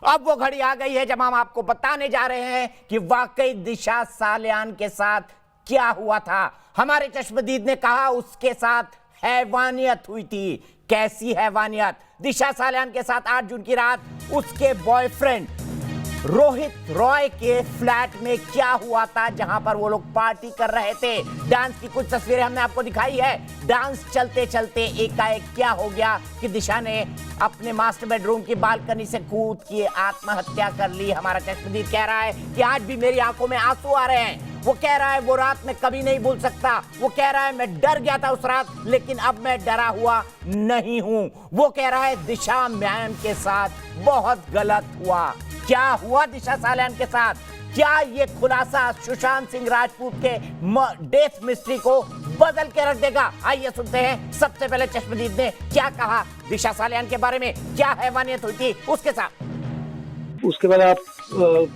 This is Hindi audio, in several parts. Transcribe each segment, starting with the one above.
अब वो घड़ी आ गई है जब हम आपको बताने जा रहे हैं कि वाकई दिशा सालियान के साथ क्या हुआ था। हमारे चश्मदीद ने कहा उसके साथ हैवानियत हुई थी। कैसी हैवानियत? दिशा सालियान के साथ 8 जून की रात उसके बॉयफ्रेंड रोहित रॉय के फ्लैट में क्या हुआ था, जहां पर वो लोग पार्टी कर रहे थे। डांस की कुछ तस्वीरें हमने आपको दिखाई है। डांस चलते चलते एकाएक क्या हो गया कि दिशा ने अपने मास्टर बेडरूम की बालकनी से कूद के आत्महत्या कर ली। हमारा चश्मदीद कह रहा है कि आज भी मेरी आंखों में आंसू आ रहे हैं। वो कह रहा है वो रात में कभी नहीं भूल सकता। वो कह रहा है मैं डर गया था उस रात, लेकिन अब मैं डरा हुआ नहीं हूं। वो कह रहा है दिशा मैम के साथ बहुत गलत हुआ। क्या हुआ दिशा सालियान के साथ? क्या ये खुलासा सुशांत सिंह राजपूत के डेथ मिस्ट्री को बदल के रख देगा? आइए सुनते हैं सबसे पहले चश्मदीद ने क्या कहा दिशा सालियान के बारे में। क्या हैवानियत हुई थी उसके साथ? उसके बाद आप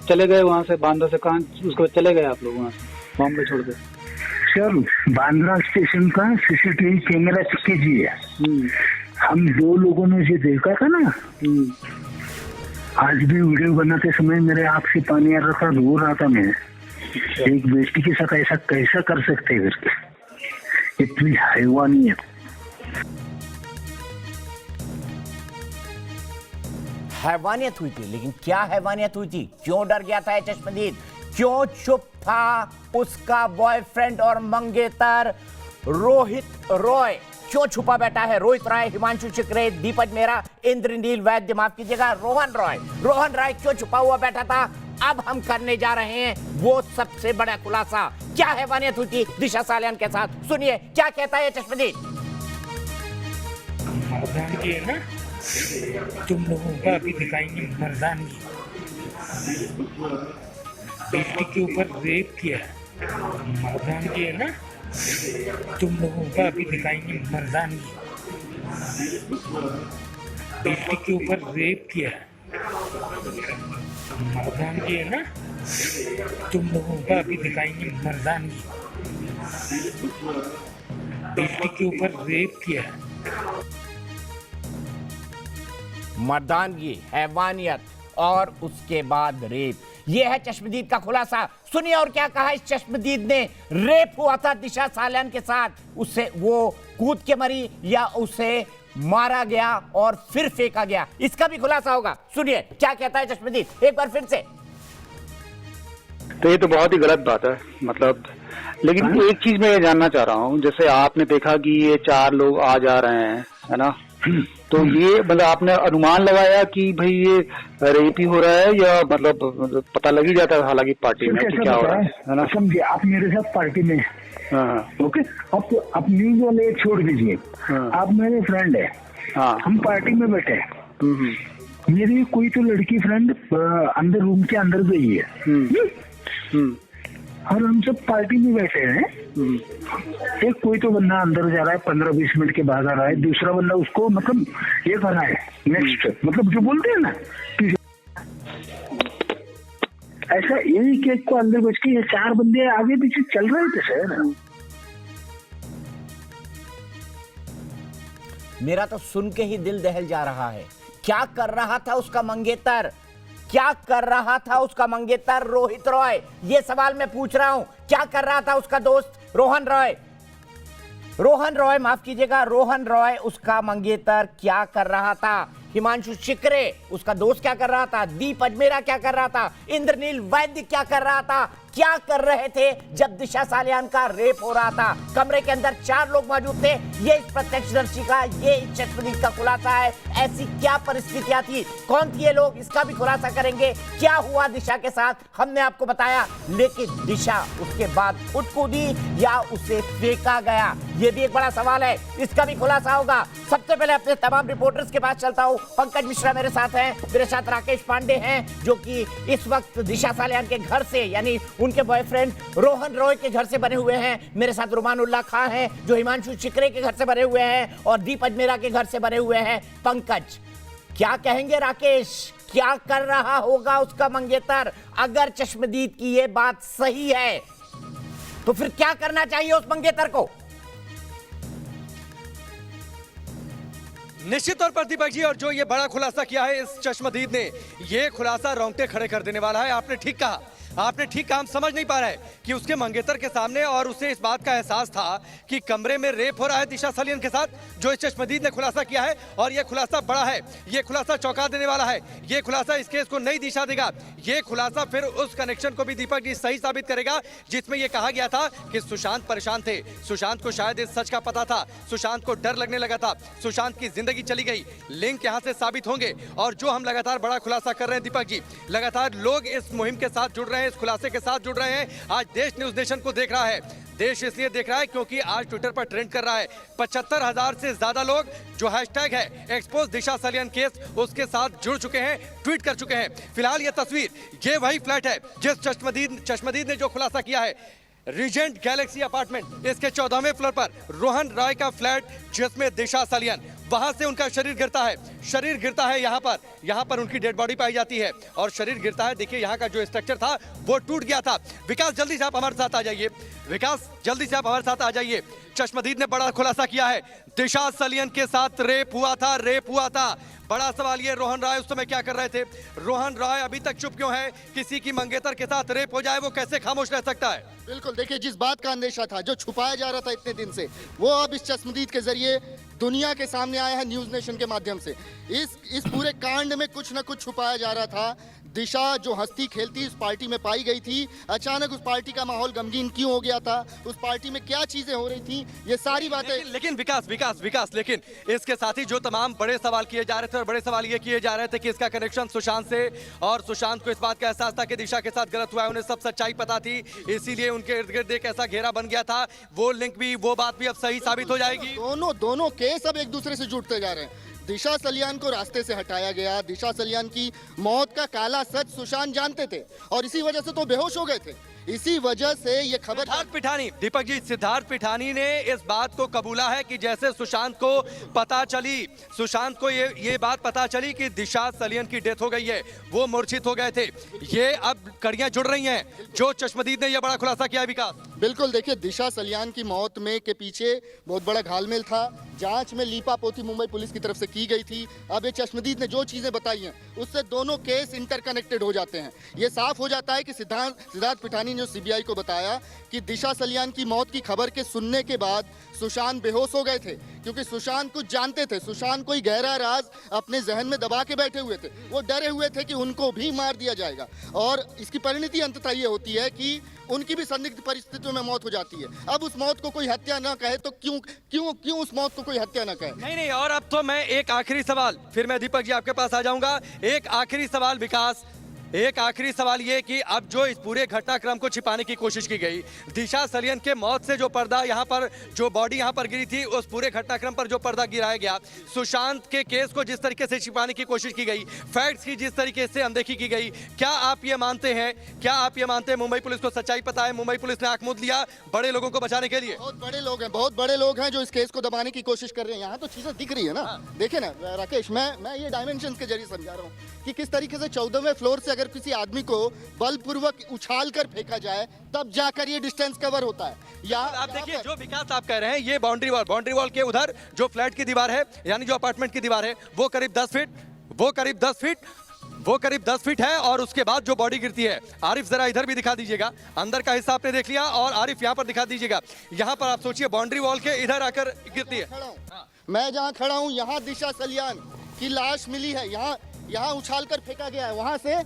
चले गए वहाँ से, बांद्रा से। कहाँ उसके बाद चले गए आप लोग वहाँ से बॉम्बे छोड़ के? सर, बांद्रा स्टेशन का सीसीटीवी कैमरा चेक कीजिए। हम 2 लोगों ने ये देखा था ना। आज भी वीडियो बनाते समय मेरे आँख से पानी आ रहा था, रो रहा था मैं। एक बेटी के साथ ऐसा कैसा कर सकते हैं करके, इतनी हैवानियत। हैवानियत हुई थी, लेकिन क्या हैवानियत हुई थी? क्यों डर गया था चश्मदीद? क्यों चुप था उसका बॉयफ्रेंड और मंगेतर रोहित रॉय? क्यों छुपा बैठा है रोहित रॉय, हिमांशु शिकरे, दीपक मेहरा, इंद्रनील वैद्य, माफ कीजिएगा रोहन रॉय क्यों छुपा हुआ बैठा था? अब हम करने जा रहे हैं वो सबसे बड़ा खुलासा। क्या हैवानियत हुई थी दिशा सालियान के साथ? सुनिए क्या कहता है चश्मदीद। मर्दानगी है ना, तुम लोगों का अभी दिखाएंगे मर्दानगी। बेटी के ऊपर रेप किया, मर्दानगी है ना, तुम लोगों का अभी दिखाएंगे मर्दानगी। बेटी के ऊपर रेप किया, मर्दानगी है ना, तुम लोगों का अभी दिखाएंगे मर्दानगी। बेटी के ऊपर रेप किया, मर्दानगी, हैवानियत और उसके बाद रेप। यह है चश्मदीद का खुलासा। सुनिए और क्या कहा इस चश्मदीद ने। रेप हुआ था दिशा सालियान के साथ, उससे वो कूद के मरी या उसे मारा गया और फिर फेंका गया, इसका भी खुलासा होगा। सुनिए क्या कहता है चश्मदीद एक बार फिर से। तो ये तो बहुत ही गलत बात है, मतलब। लेकिन एक चीज मैं ये जानना चाह रहा हूँ, जैसे आपने देखा कि ये 4 लोग आ जा रहे हैं, है ना, तो ये मतलब आपने अनुमान लगाया कि भाई ये रेप ही हो रहा है, या मतलब पता लग ही जाता है हालांकि पार्टी में कि क्या हो रहा है ना? समझिए, आप मेरे साथ पार्टी में। हाँ। ओके, अब न्यूज वाले छोड़ दीजिए। हाँ। आप मेरे फ्रेंड है। हाँ। हम पार्टी में बैठे हैं। मेरी कोई तो लड़की फ्रेंड अंदर रूम के अंदर गई है और हम सब पार्टी में बैठे हैं। एक कोई तो बंदा अंदर जा रहा है, 15-20 मिनट के बाद आ रहा है। दूसरा बंदा उसको मतलब ये कर रहा है नेक्स्ट, मतलब जो बोलते हैं ना कि ऐसा एक एक को अंदर घुस के ये 4 बंदे आगे पीछे चल रहे थे सर। मेरा तो सुन के ही दिल दहल जा रहा है। क्या कर रहा था उसका मंगेतर? क्या कर रहा था उसका मंगेतर रोहित रॉय? ये सवाल मैं पूछ रहा हूं। क्या कर रहा था उसका दोस्त रोहन रॉय, माफ कीजिएगा, रोहन रॉय उसका मंगेतर क्या कर रहा था? हिमांशु शिकरे उसका दोस्त क्या कर रहा था? दीपक मेहरा क्या कर रहा था? इंद्रनील वैद्य क्या कर रहा था? क्या कर रहे थे जब दिशा सालियान का रेप हो रहा था? कमरे के अंदर 4 लोग मौजूद थे। ये इस प्रत्यक्षदर्शी का, ये इस चश्मदीद का खुलासा है। ऐसी क्या परिस्थितियां थी, कौन थे ये लोग, इसका भी खुलासा करेंगे। क्या हुआ दिशा के साथ हमने आपको बताया, लेकिन दिशा उसके बाद खुद कूदी या उसे फेंका गया, ये भी एक बड़ा सवाल है। इसका भी खुलासा होगा। सबसे पहले अपने तमाम रिपोर्टर्स के पास चलता हूं। पंकज मिश्रा मेरे साथ हैं, मेरे साथ राकेश पांडे हैं जो कि इस वक्त दिशा सालियान के घर से, यानी उनके बॉयफ्रेंड रोहन रॉय के घर से बने हुए हैं। मेरे साथ रुमानुल्लाह खां हैं जो हिमांशु शिकरे के घर से बने हुए हैं, और दीपक मेहरा के घर से बने हुए हैं पंकज। क्या कहेंगे राकेश, क्या कर रहा होगा उसका मंगेतर? अगर चश्मदीद की ये बात सही है तो फिर क्या करना चाहिए उस मंगेतर को? निश्चित तौर पर दीपक जी, और जो ये बड़ा खुलासा किया है इस चश्मदीद ने, ये खुलासा रोंगटे खड़े कर देने वाला है। आपने ठीक कहा, आपने ठीक कहा। हम समझ नहीं पा रहे कि उसके मंगेतर के सामने, और उसे इस बात का एहसास था कि कमरे में रेप हो रहा है दिशा सलियन के साथ, जो इस चश्मदीद ने खुलासा किया है। और ये खुलासा बड़ा है, ये खुलासा चौंका देने वाला है, ये खुलासा इस केस को नई दिशा देगा। ये खुलासा फिर उस कनेक्शन को भी दीपक जी सही साबित करेगा जिसमें यह कहा गया था कि सुशांत परेशान थे, सुशांत को शायद इस सच का पता था, सुशांत को डर लगने लगा था, सुशांत की जिंदगी चली गई। लिंक यहां से साबित होंगे, और जो हम लगातार बड़ा खुलासा कर रहे हैं दीपक जी, लगातार लोग इस मुहिम के साथ जुड़ रहे हैं, इस खुलासे के साथ जुड़ रहे हैं। आज देश न्यूज नेशन को देख रहा है, देश इसलिए देख रहा है क्योंकि आज ट्विटर पर ट्रेंड कर रहा है। 75,000 से ज्यादा लोग जो हैशटैग है एक्सपोज दिशा सलियन केस, उसके साथ जुड़ चुके हैं, ट्वीट कर चुके हैं। फिलहाल ये तस्वीर, ये वही फ्लैट है जिस चश्मदीद ने जो खुलासा किया है, रीजेंट गैलेक्सी अपार्टमेंट, इसके 14वें फ्लोर पर रोहन रॉय का फ्लैट, जिसमें दिशा सलियन, वहां से उनका शरीर गिरता है, शरीर गिरता है यहाँ पर उनकी डेड बॉडी पाई जाती है और शरीर गिरता है। देखिए यहाँ का जो स्ट्रक्चर था वो टूट गया था। विकास जल्दी से आप हमारे साथ आ जाइए, विकास जल्दी से आप हमारे साथ आ जाइए। चश्मदीद ने बड़ा खुलासा किया है, दिशा सलियन के साथ रेप हुआ था, रेप हुआ था। बड़ा सवाल ये, रोहन रॉय उस समय क्या कर रहे थे? रोहन रॉय अभी तक चुप क्यों है? किसी की मंगेतर के साथ रेप हो जाए वो कैसे खामोश रह सकता है? बिल्कुल, देखिए जिस बात का अंदेशा था, जो छुपाया जा रहा था इतने दिन से, वो अब इस चश्मदीद के जरिए दुनिया के सामने आया है, न्यूज नेशन के माध्यम से। इस पूरे कांड में कुछ न कुछ छुपाया जा रहा था। दिशा जो हंसती खेलती उस पार्टी में पाई गई थी, अचानक उस पार्टी का माहौल गमगीन क्यों हो गया था, उस पार्टी में क्या चीजें हो रही थी, ये सारी बातें। लेकिन विकास, लेकिन इसके साथ ही जो तमाम बड़े सवाल किए जा रहे थे, और बड़े सवाल ये किए जा रहे थे कि इसका कनेक्शन सुशांत से, और सुशांत को इस बात का एहसास था कि दिशा के साथ गलत हुआ है, उन्हें सब सच्चाई पता थी, इसीलिए उनके इर्द गिर्द एक ऐसा घेरा बन गया था। वो लिंक भी, वो बात भी अब सही साबित हो जाएगी। दोनों केस अब एक दूसरे से जुड़ते जा रहे हैं। दिशा सलियान को रास्ते से हटाया गया, दिशा सलियान की मौत का काला सच सुशांत जानते थे और इसी वजह से तो बेहोश हो गए थे। इसी वजह से ये खबर, सिद्धार्थ पिठानी, दीपक जी, सिद्धार्थ पिठानी ने इस बात को कबूला है कि जैसे सुशांत को पता चली, सुशांत को ये बात पता चली कि दिशा सलियन की डेथ हो गई है, वो मूर्छित हो गए थे। ये अब कड़ियां जुड़ रही हैं, जो चश्मदीद ने यह बड़ा खुलासा किया है। विकास, बिल्कुल, देखिए दिशा सलियान की मौत में के पीछे बहुत बड़ा घालमेल था। जांच में लीपापोती मुंबई पुलिस की तरफ से की गई थी। अब ये चश्मदीद ने जो चीजें बताई हैं उससे दोनों केस इंटरकनेक्टेड हो जाते हैं। ये साफ हो जाता है कि सिद्धार्थ पिठानी ने सीबीआई को बताया कि दिशा सलियान की मौत की खबर के सुनने के बाद सुशांत बेहोश हो गए थे, क्योंकि सुशांत कुछ जानते थे। सुशांत कोई गहरा राज अपने जहन में दबा के बैठे हुए थे। वो डरे हुए थे कि उनको भी मार दिया जाएगा और इसकी परिणति अंततः ये होती है कि उनकी भी संदिग्ध परिस्थितियों में मौत हो जाती है। अब उस मौत को कोई हत्या ना कहे तो क्यों उस मौत को कोई हत्या ना कहे? नहीं, और अब तो मैं एक आखिरी सवाल, फिर मैं दीपक जी आपके पास आ जाऊंगा। एक आखिरी सवाल विकास, एक आखिरी सवाल ये कि अब जो इस पूरे घटनाक्रम को छिपाने की कोशिश की गई, दिशा सलियन के मौत से जो पर्दा यहाँ पर, जो बॉडी यहाँ पर गिरी थी, उस पूरे घटनाक्रम पर जो पर्दा गिराया गया, सुशांत के केस को जिस तरीके से छिपाने की कोशिश की गई, फैक्ट्स की जिस तरीके से अनदेखी की गई, क्या आप ये मानते हैं मुंबई पुलिस को सच्चाई पता है, मुंबई पुलिस ने आंख मूंद लिया बड़े लोगों को बचाने के लिए? बहुत बड़े लोग हैं जो इस केस को दबाने की कोशिश कर रहे हैं। यहाँ तो चीजें दिख रही है ना। देखिए ना राकेश, मैं ये डायमेंशन के जरिए समझा रहा हूँ कि किस तरीके से 14वें फ्लोर से अगर किसी आदमी को बलपूर्वक उछाल कर फेंका जाए तब जाकर ये डिस्टेंस कवर होता है। या आप देखिए, जो विकास आप कह रहे हैं, ये बाउंड्री वॉल के उधर जो फ्लैट की दीवार है, यानी जो अपार्टमेंट की दीवार है, वो करीब 10 फीट है और उसके बाद जो बॉडी गिरती है, आरिफ जरा इधर भी दिखा दीजिएगा, अंदर का हिस्सा आपने देख लिया और आरिफ यहाँ पर दिखा दीजिएगा। यहाँ पर आप सोचिए बाउंड्री वॉल के इधर आकर गिरती है। मैं जहाँ खड़ा हूँ, यहाँ दिशा सलियान की लाश मिली है, यहाँ उछाल कर फेंका गया है, वहां से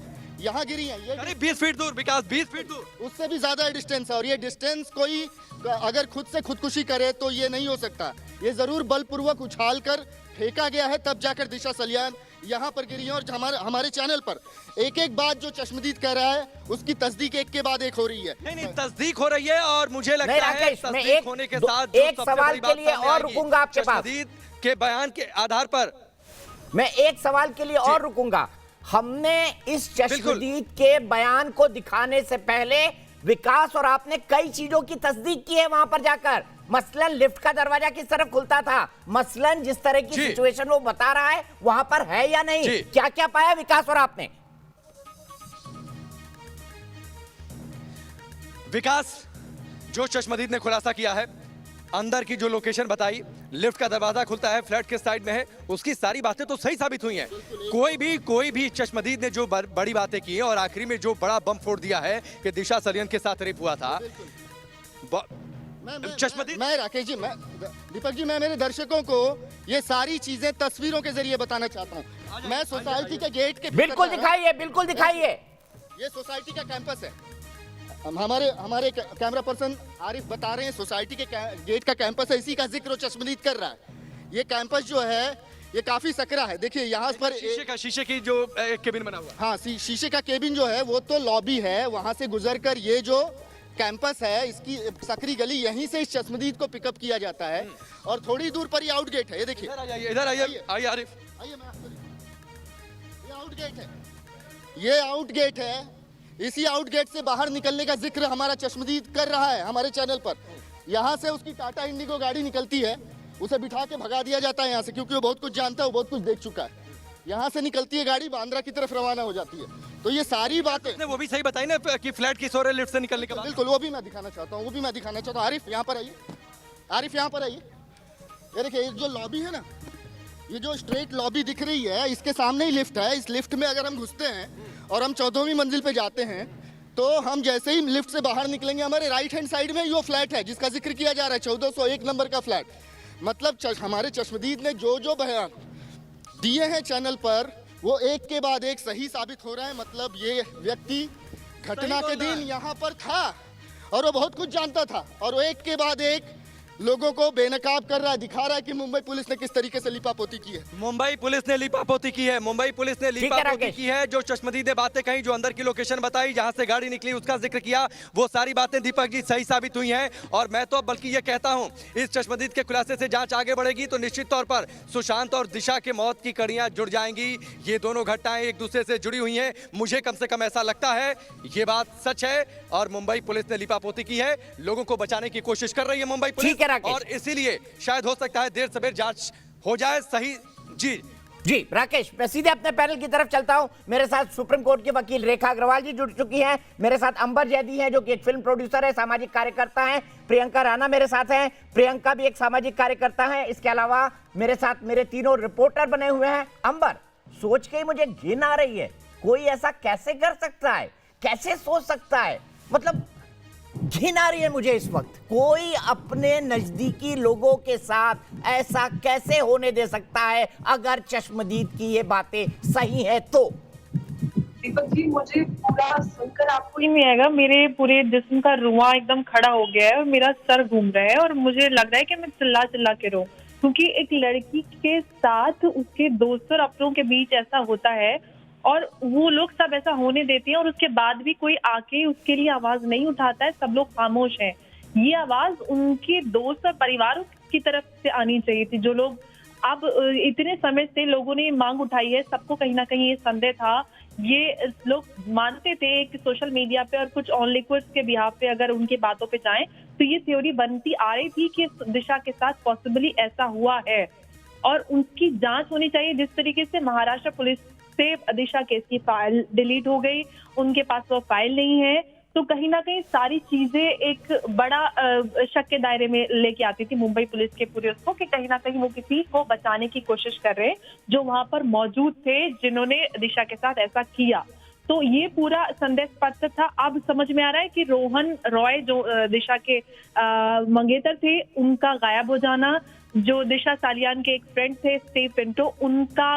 यहाँ गिरी है। ये करीब 20 फीट दूर विकास, 20 फीट दूर, उससे भी ज्यादा डिस्टेंस है। और ये डिस्टेंस कोई अगर खुद से खुदकुशी करे तो ये नहीं हो सकता। ये जरूर बलपूर्वक उछाल कर फेंका गया है, तब जाकर दिशा सलियान यहाँ पर गिरी है। और हमारे चैनल पर एक एक बात जो चश्मदीद कह रहा है उसकी तस्दीक एक के बाद एक हो रही है। नहीं, तस्दीक हो रही है और मुझे लगता है तस्दीक होने के साथ एक सवाल के लिए और रुकूंगा आपके पास, के बयान के आधार पर मैं एक सवाल के लिए और रुकूंगा। हमने इस चश्मदीद के बयान को दिखाने से पहले विकास और आपने कई चीजों की तस्दीक की है वहां पर जाकर। मसलन लिफ्ट का दरवाजा किस तरफ खुलता था, मसलन जिस तरह की सिचुएशन वो बता रहा है वहां पर है या नहीं, क्या क्या पाया विकास और आपने? विकास, जो चश्मदीद ने खुलासा किया है, अंदर की जो लोकेशन बताई, लिफ्ट का दरवाजा खुलता है, फ्लैट के साइड में है, उसकी सारी बातें तो सही साबित हुई हैं। कोई भी चश्मदीद ने जो बड़ी बातें की हैं और आखिरी में जो बड़ा बम फोड़ दिया है कि दिशा सलियन के साथ रेप हुआ था, चश्मदीद। मैं राकेश जी, मैं दीपक जी, मैं मेरे दर्शकों को ये सारी चीजें तस्वीरों के जरिए बताना चाहता हूँ। मैं सोसाइटी के गेट के बिल्कुल दिखाइए, बिल्कुल दिखाइए। ये सोसाइटी का कैंपस है। हमारे कैमरा पर्सन आरिफ बता रहे हैं सोसाइटी के गेट का कैंपस है, इसी का जिक्र चश्मदीद कर रहा है। ये कैंपस जो है ये काफी सकरा है। देखिए यहाँ पर शीशे की जो केबिन बना हुआ। हाँ, शीशे का केबिन जो है वो तो लॉबी है, वहां से गुजरकर ये जो कैंपस है इसकी सकरी गली, यहीं से इस चश्मदीद को पिकअप किया जाता है और थोड़ी दूर पर ये आउट गेट है। ये देखिए, इधर आइए आरिफ, आइए, मैं आपको ये आउट गेट है, ये आउट गेट है। इसी आउट गेट से बाहर निकलने का जिक्र हमारा चश्मदीद कर रहा है हमारे चैनल पर। यहाँ से उसकी टाटा इंडिगो गाड़ी निकलती है, उसे बिठा के भगा दिया जाता है यहाँ से, क्योंकि वो बहुत कुछ जानता है, वो बहुत कुछ देख चुका है। यहाँ से निकलती है गाड़ी, बांद्रा की तरफ रवाना हो जाती है। तो ये सारी बातें वो भी सही बताई ना कि फ्लैट की सोरे लिफ्ट से निकलने के बाद। बिल्कुल, वो भी मैं दिखाना चाहता हूँ, आरिफ यहाँ पर आइए, आरिफ यहाँ पर आइए। ये देखिए, जो लॉबी है ना, ये जो स्ट्रेट लॉबी दिख रही है, इसके सामने ही लिफ्ट है। इस लिफ्ट में अगर हम घुसते हैं और हम 14वीं मंजिल पे जाते हैं तो हम जैसे ही लिफ्ट से बाहर निकलेंगे, हमारे राइट हैंड साइड में वो फ्लैट है जिसका जिक्र किया जा रहा है, 1401 नंबर का फ्लैट। मतलब हमारे चश्मदीद ने जो बयान दिए हैं चैनल पर, वो एक के बाद एक सही साबित हो रहा है। मतलब ये व्यक्ति घटना के दिन यहाँ पर था और वो बहुत कुछ जानता था, और वो एक के बाद एक लोगों को बेनकाब कर रहा है, दिखा रहा है कि मुंबई पुलिस ने किस तरीके से लिपापोती की है। मुंबई पुलिस ने लिपापोती की है, मुंबई पुलिस ने लिपापोती की है। जो चश्मदीद ने बातें कही, जो अंदर की लोकेशन बताई, जहां से गाड़ी निकली उसका जिक्र किया, वो सारी बातें दीपक जी सही साबित हुई हैं। और मैं तो बल्कि ये कहता हूं, इस चश्मदीद के खुलासे से जांच आगे बढ़ेगी तो निश्चित तौर पर सुशांत और दिशा के मौत की कड़ियां जुड़ जाएंगी। ये दोनों घटनाएं एक दूसरे से जुड़ी हुई हैं, मुझे कम से कम ऐसा लगता है। ये बात सच है और मुंबई पुलिस ने लिपापोती की है, लोगों को बचाने की कोशिश कर रही है मुंबई पुलिस, और इसीलिए शायद हो सकता है देर सवेर जांच हो जाए सही। जी राकेश, मैं सीधे अपने पैनल की तरफ चलता हूं। मेरे साथ सुप्रीम कोर्ट की वकील रेखा अग्रवाल जी जुड़ चुकी हैं, मेरे साथ अंबर जैदी हैं जो कि एक फिल्म प्रोड्यूसर है, सामाजिक कार्यकर्ता हैं, प्रियंका राणा मेरे साथ हैं, प्रियंका भी एक सामाजिक कार्यकर्ता है। इसके अलावा मेरे साथ मेरे तीनों रिपोर्टर बने हुए हैं। अंबर, सोच के ही मुझे घिन आ रही है, कोई ऐसा कैसे कर सकता है, कैसे सोच सकता है? मतलब घिन आ रही है मुझे इस वक्त। कोई अपने नजदीकी लोगों के साथ ऐसा कैसे होने दे सकता है अगर चश्मदीद की ये बातें सही है तो? दीपक जी, मुझे पूरा सुनकर आपको ही नहीं आएगा, मेरे पूरे जिस्म का रुआं एकदम खड़ा हो गया है और मेरा सर घूम रहा है और मुझे लग रहा है कि मैं चिल्ला चिल्ला के रो, क्योंकि एक लड़की के साथ उसके दोस्तों और अपनों के बीच ऐसा होता है और वो लोग सब ऐसा होने देते हैं और उसके बाद भी कोई आके उसके लिए आवाज नहीं उठाता है, सब लोग खामोश हैं। ये आवाज उनके दोस्त और परिवार की तरफ से आनी चाहिए थी। जो लोग अब इतने समय से लोगों ने मांग उठाई है, सबको कहीं ना कहीं ये संदेह था, ये लोग मानते थे कि सोशल मीडिया पे और कुछ ऑन लिक्विड्स के बिहाफ पे अगर उनकी बातों पे जाएं तो ये थ्योरी बनती आ रही थी कि दिशा के साथ पॉसिबली ऐसा हुआ है और उनकी जांच होनी चाहिए। जिस तरीके से महाराष्ट्र पुलिस से दिशा केस की फाइल डिलीट हो गई, उनके पास वो फाइल नहीं है, तो कहीं ना कहीं सारी चीजें एक बड़ा शक के दायरे में लेके आती थी मुंबई पुलिस के पूरे उसको, कि कहीं ना कहीं वो किसी को बचाने की कोशिश कर रहे जो वहां पर मौजूद थे, जिन्होंने दिशा के साथ ऐसा किया। तो ये पूरा संदेहास्पद था। अब समझ में आ रहा है कि रोहन रॉय जो दिशा के मंगेतर थे, उनका गायब हो जाना, जो दिशा सालियान के एक फ्रेंड थे स्टीव पिंटो, उनका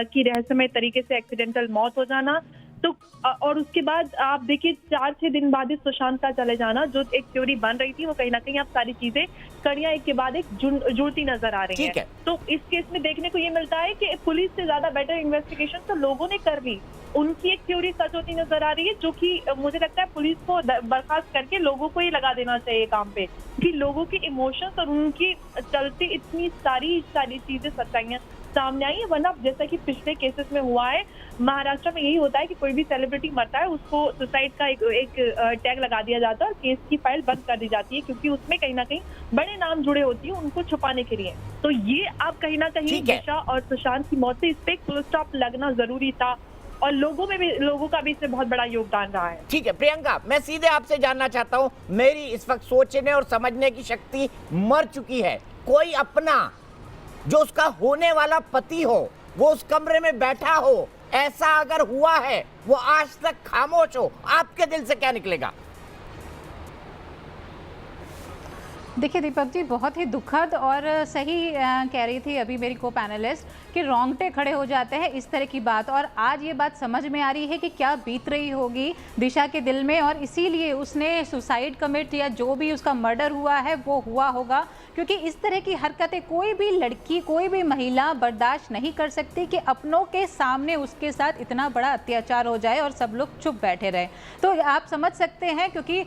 की रहस्यमय तरीके से एक्सीडेंटल मौत हो जाना, तो और उसके बाद आप देखिए 4-6 दिन बाद इस सुशांत का चले जाना, जो एक थ्योरी बन रही थी, वो कहीं ना कहीं अब सारी चीजें कड़ियां एक के बाद एक जुड़ती नजर आ रही है। तो इस केस में देखने को ये मिलता है कि पुलिस से ज्यादा बेटर इन्वेस्टिगेशन तो लोगों ने कर ली, उनकी एक थ्योरी सच होती नजर आ रही है, जो कि मुझे लगता है पुलिस को बर्खास्त करके लोगों को ही लगा देना चाहिए काम पे, कि लोगों के इमोशंस और उनकी चलती इतनी सारी चीजें सच्चाइयां सामने आई है। वरना जैसा कि पिछले केसेस में हुआ है, महाराष्ट्र में यही होता है कि कोई भी सेलिब्रिटी मरता है, उसको सुसाइड का एक टैग लगा दिया जाता है और केस की फाइल बंद कर दी जाती है, क्योंकि उसमें कहीं ना कहीं बड़े नाम जुड़े होती है उनको छुपाने के लिए। तो ये अब कहीं ना कहीं दिशा और सुशांत की मौत से इस पे फुल स्टॉप लगना जरूरी था और लोगों का भी इसमें बहुत बड़ा योगदान रहा है। ठीक है प्रियंका, मैं सीधे आपसे जानना चाहता हूं, मेरी इस वक्त सोचने और समझने की शक्ति मर चुकी है। कोई अपना जो उसका होने वाला पति हो वो उस कमरे में बैठा हो, ऐसा अगर हुआ है, वो आज तक खामोश हो, आपके दिल से क्या निकलेगा? देखिए दीपक जी, बहुत ही दुखद और सही कह रही थी अभी मेरी को पैनलिस्ट कि रोंगटे खड़े हो जाते हैं इस तरह की बात। और आज ये बात समझ में आ रही है कि क्या बीत रही होगी दिशा के दिल में, और इसीलिए उसने सुसाइड कमिट या जो भी उसका मर्डर हुआ है वो हुआ होगा। क्योंकि इस तरह की हरकतें कोई भी लड़की, कोई भी महिला बर्दाश्त नहीं कर सकती कि अपनों के सामने उसके साथ इतना बड़ा अत्याचार हो जाए और सब लोग चुप बैठे रहे। तो आप समझ सकते हैं, क्योंकि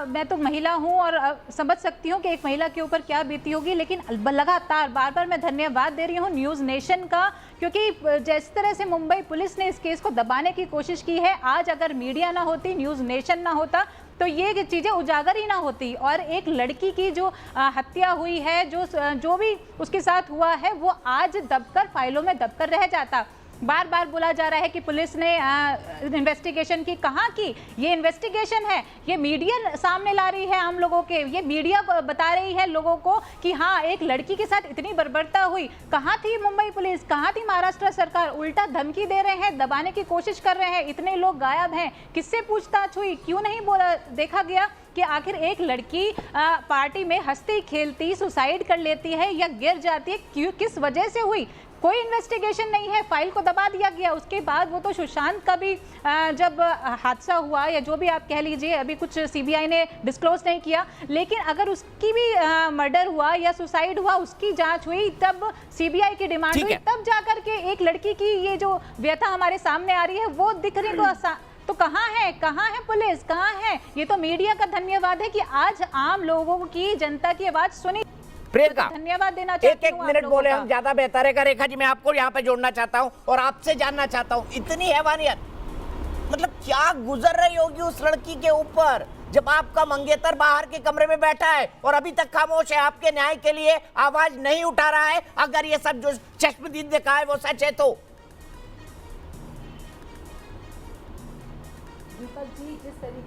मैं तो महिला हूं और समझ सकती हूं कि एक महिला के ऊपर क्या बीती होगी। लेकिन लगातार बार बार मैं धन्यवाद दे रही हूं न्यूज़ नेशन का, क्योंकि जिस तरह से मुंबई पुलिस ने इस केस को दबाने की कोशिश की है, आज अगर मीडिया ना होती, न्यूज़ नेशन ना होता, तो ये चीज़ें उजागर ही ना होती। और एक लड़की की जो हत्या हुई है, जो भी उसके साथ हुआ है, वो आज दबकर फाइलों में दबकर रह जाता। बार बार बोला जा रहा है कि पुलिस ने इन्वेस्टिगेशन की, कहाँ की? ये इन्वेस्टिगेशन है, ये मीडिया सामने ला रही है हम लोगों के, ये मीडिया बता रही है लोगों को कि हाँ एक लड़की के साथ इतनी बर्बरता हुई। कहाँ थी मुंबई पुलिस, कहाँ थी महाराष्ट्र सरकार? उल्टा धमकी दे रहे हैं, दबाने की कोशिश कर रहे हैं। इतने लोग गायब हैं, किससे पूछताछ हुई? क्यों नहीं बोला, देखा गया कि आखिर एक लड़की पार्टी में हंसती खेलती सुसाइड कर लेती है या गिर जाती है, क्यों, किस वजह से हुई? कोई इन्वेस्टिगेशन नहीं है, फाइल को दबा दिया गया। उसके बाद वो तो सुशांत का भी जब हादसा हुआ या जो भी आप कह लीजिए, अभी कुछ सीबीआई ने डिस्क्लोज नहीं किया, लेकिन अगर उसकी भी मर्डर हुआ या सुसाइड हुआ, उसकी जांच हुई, तब सीबीआई की डिमांड हुई, तब जाकर के एक लड़की की ये जो व्यथा हमारे सामने आ रही है वो दिखने को तो कहाँ है पुलिस, कहाँ है? ये तो मीडिया का धन्यवाद है कि आज आम लोगों की, जनता की आवाज सुनी। प्रियंका, धन्यवाद देना चाहती हूं। एक मिनट बोले हम ज्यादा बेहतर है। रेखा जी, मैं आपको यहाँ पे जोड़ना चाहता हूँ और आपसे जानना चाहता हूँ, इतनी हैवानियत, मतलब क्या गुजर रही होगी उस लड़की के ऊपर जब आपका मंगेतर बाहर के कमरे में बैठा है और अभी तक खामोश है, आपके न्याय के लिए आवाज नहीं उठा रहा है? अगर ये सब जो चश्मदीद ने कहा है वो सच है तो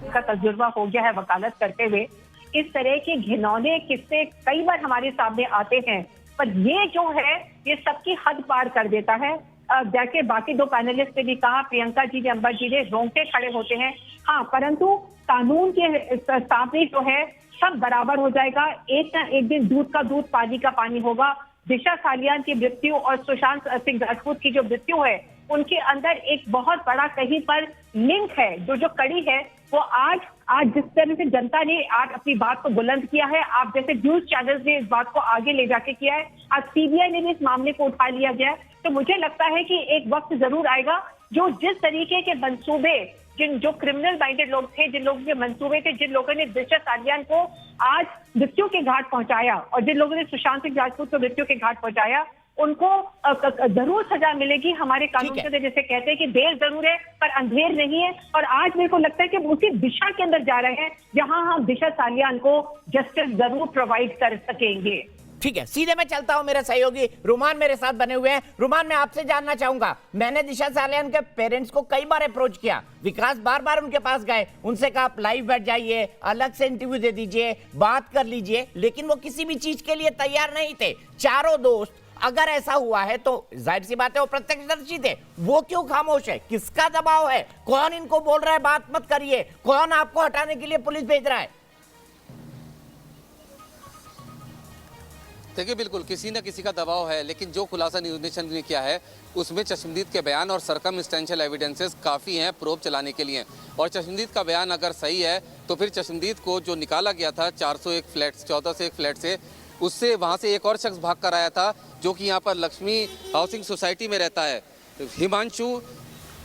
का तजुर्बा हो गया है वकालत करते हुए, इस तरह के घिनौने किस्से कई बार हमारे सामने आते हैं, पर ये जो है ये सबकी हद पार कर देता है। जैसे बाकी दो पैनलिस्ट ने भी कहा, प्रियंका जी ने, अंबर जी ने, रोंगटे खड़े होते हैं। हाँ, परंतु कानून के सामने जो है सब बराबर हो जाएगा। एक ना एक दिन दूध का दूध, पानी का पानी होगा। दिशा सालियान की मृत्यु और सुशांत सिंह राजपूत की जो मृत्यु है, उनके अंदर एक बहुत बड़ा कहीं पर लिंक है। जो कड़ी है वो आज जिस तरह से जनता ने आज अपनी बात को बुलंद किया है, आप जैसे न्यूज चैनल्स ने इस बात को आगे ले जाके किया है, आज सीबीआई ने भी इस मामले को उठा लिया गया है, तो मुझे लगता है कि एक वक्त जरूर आएगा जो जिस तरीके के मंसूबे, जो क्रिमिनल माइंडेड लोग थे, जिन लोगों के मंसूबे थे, जिन लोगों ने दिशा सालियान को आज मृत्यु के घाट पहुंचाया और जिन लोगों ने सुशांत सिंह राजपूत को मृत्यु के घाट पहुंचाया, उनको जरूर सजा मिलेगी। हमारे कानून के जैसे कहते हैं कि देर जरूर है पर अंधेर नहीं है, और आज मेरे को लगता है कि हम उसी दिशा के अंदर जा रहे हैं जहां हम दिशा सालियान को जस्टिस जरूर प्रोवाइड कर सकेंगे। ठीक है, सीधे मैं चलता हूं। मेरे सहयोगी रुमान मेरे साथ बने हुए हैं। रुमान, मैं आपसे जानना चाहूंगा, मैंने दिशा सालियान के पेरेंट्स को कई बार अप्रोच किया, विकास बार बार उनके पास गए, उनसे कहा आप लाइव बैठ जाइए, अलग से इंटरव्यू दे दीजिए, बात कर लीजिए, लेकिन वो किसी भी चीज के लिए तैयार नहीं थे। चारों दोस्त, अगर ऐसा हुआ है तो जाहिर सी बात है वो प्रत्यक्षदर्शी थे, वो क्यों खामोश है? किसका दबाव है? कौन इनको बोल रहा है बात मत करिए? कौन आपको हटाने के लिए पुलिस भेज रहा है? देखिए, बिल्कुल किसी न किसी का दबाव है, लेकिन जो खुलासा न्यूज़ नेशन ने किया है उसमें चश्मदीद के बयान और सर्कमस्टेंशियल एविडेंसेस काफ़ी हैं प्रोब चलाने के लिए। और चश्मदीद का बयान अगर सही है तो फिर चश्मदीद को जो निकाला गया था 401 फ्लैट, 1401 फ्लैट से, उससे वहाँ से एक और शख्स भाग कर आया था जो कि यहाँ पर लक्ष्मी हाउसिंग सोसाइटी में रहता है, हिमांशु,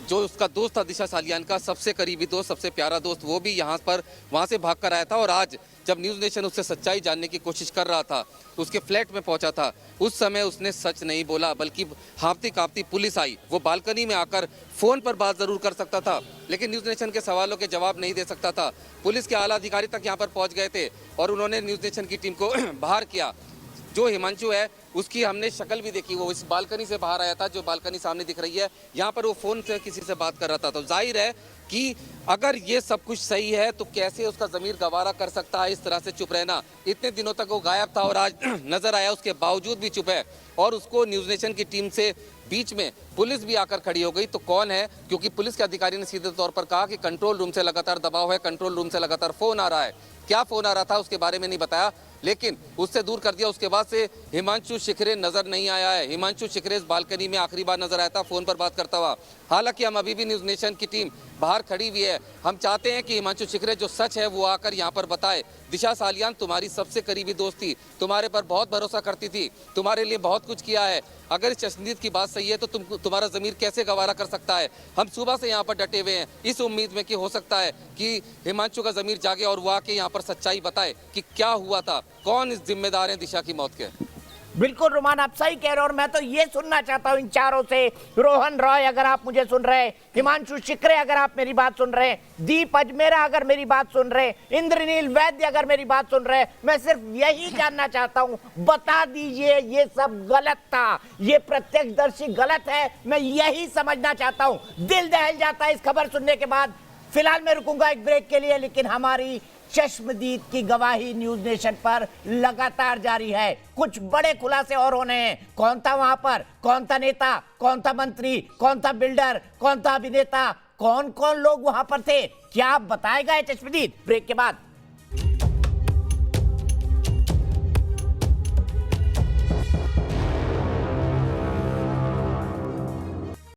जो उसका दोस्त था दिशा सालियान का, सबसे करीबी दोस्त, सबसे प्यारा दोस्त, वो भी यहाँ पर वहाँ से भाग कर आया था। और आज जब न्यूज़ नेशन उससे सच्चाई जानने की कोशिश कर रहा था, उसके फ्लैट में पहुंचा था, उस समय उसने सच नहीं बोला, बल्कि हाँफती कांपती पुलिस आई। वो बालकनी में आकर फ़ोन पर बात ज़रूर कर सकता था, लेकिन न्यूज़ नेशन के सवालों के जवाब नहीं दे सकता था। पुलिस के आला अधिकारी तक यहाँ पर पहुँच गए थे और उन्होंने न्यूज़ नेशन की टीम को बाहर किया। जो हिमांशु है उसकी हमने शक्ल भी देखी, वो इस बालकनी से बाहर आया था, जो बालकनी सामने दिख रही है, यहाँ पर वो फोन से किसी से बात कर रहा था। तो जाहिर है कि अगर ये सब कुछ सही है तो कैसे उसका ज़मीर गवारा कर सकता है इस तरह से चुप रहना। इतने दिनों तक वो गायब था और आज नजर आया, उसके बावजूद भी चुप है। और उसको न्यूज़ नेशन की टीम से बीच में पुलिस भी आकर खड़ी हो गई। तो कौन है, क्योंकि पुलिस के अधिकारी ने सीधे तौर पर कहा कि कंट्रोल रूम से लगातार दबाव है, कंट्रोल रूम से लगातार फोन आ रहा है। क्या फोन आ रहा था उसके बारे में नहीं बताया, लेकिन उससे दूर कर दिया। उसके बाद से हिमांशु शिखरे नजर नहीं आया है। हिमांशु शिखरे इस बालकनी में आखिरी बार नजर आया था फोन पर बात करता हुआ। हालांकि हम अभी भी न्यूज़ नेशन की टीम बाहर खड़ी हुई है। हम चाहते हैं कि हिमांशु शिखरे जो सच है वो आकर यहाँ पर बताए। दिशा सालियान तुम्हारी सबसे करीबी दोस्त थी, तुम्हारे पर बहुत भरोसा करती थी, तुम्हारे लिए बहुत कुछ किया है। अगर इस चश्मदीद की बात सही है तो तुम्हारा ज़मीर कैसे गवारा कर सकता है। हम सुबह से यहाँ पर डटे हुए हैं इस उम्मीद में कि हो सकता है कि हिमांशु का ज़मीर जागे और वो आके यहाँ पर सच्चाई बताए कि क्या हुआ था, कौन इस जिम्मेदार है दिशा की मौत के। बिल्कुल रुमान, आप सही कह रहे हो। और मैं तो ये सुनना चाहता हूं इन चारों से, रोहन रॉय अगर आप मुझे सुन रहे हैं, हिमांशु शिखरे अगर आप मेरी बात सुन रहे हैं, दीप अजमेरा अगर मेरी बात सुन रहे हैं, इंद्रनील वैद्य अगर मेरी बात सुन रहे हैं, मैं सिर्फ यही जानना चाहता हूं, बता दीजिए ये सब गलत था, ये प्रत्यक्षदर्शी गलत है, मैं यही समझना चाहता हूं। दिल दहल जाता है इस खबर सुनने के बाद। फिलहाल मैं रुकूंगा एक ब्रेक के लिए, लेकिन हमारी चश्मदीद की गवाही न्यूज़ नेशन पर लगातार जारी है। कुछ बड़े खुलासे और होने हैं। कौन था वहां पर, कौन था नेता, कौन था मंत्री, कौन था बिल्डर, कौन था अभिनेता, कौन कौन लोग वहां पर थे, क्या बताएगा ये चश्मदीद ब्रेक के बाद।